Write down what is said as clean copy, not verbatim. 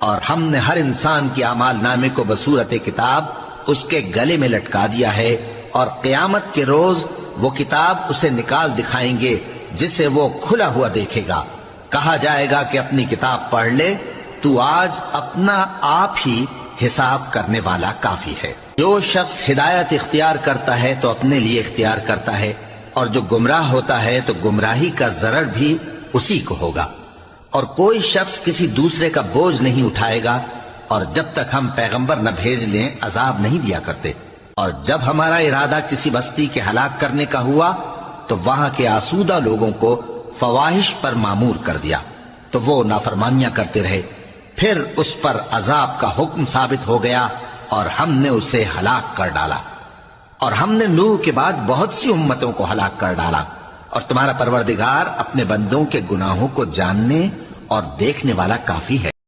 और हमने हर इंसान की आमाल नामे को बसूरत किताब उसके गले में लटका दिया है, और क़यामत के रोज वो किताब उसे निकाल दिखाएंगे जिसे वो खुला हुआ देखेगा। कहा जाएगा कि अपनी किताब पढ़ ले, तू आज अपना आप ही हिसाब करने वाला काफी है। जो शख्स हिदायत इख्तियार करता है तो अपने लिए इख्तियार करता है, और जो गुमराह होता है तो गुमराही का जरर भी उसी को होगा। और कोई शख्स किसी दूसरे का बोझ नहीं उठाएगा, और जब तक हम पैगंबर न भेज लें अजाब नहीं दिया करते। और जब हमारा इरादा किसी बस्ती के हलाक करने का हुआ तो वहां के आसूदा लोगों को फवाहिश पर मामूर कर दिया, तो वो नाफरमानियां करते रहे। फिर उस पर अजाब का हुक्म साबित हो गया और हमने उसे हलाक कर डाला। और हमने नूह के बाद बहुत सी उम्मतों को हलाक कर डाला। और तुम्हारा परवरदिगार अपने बंदों के गुनाहों को जानने और देखने वाला काफी है।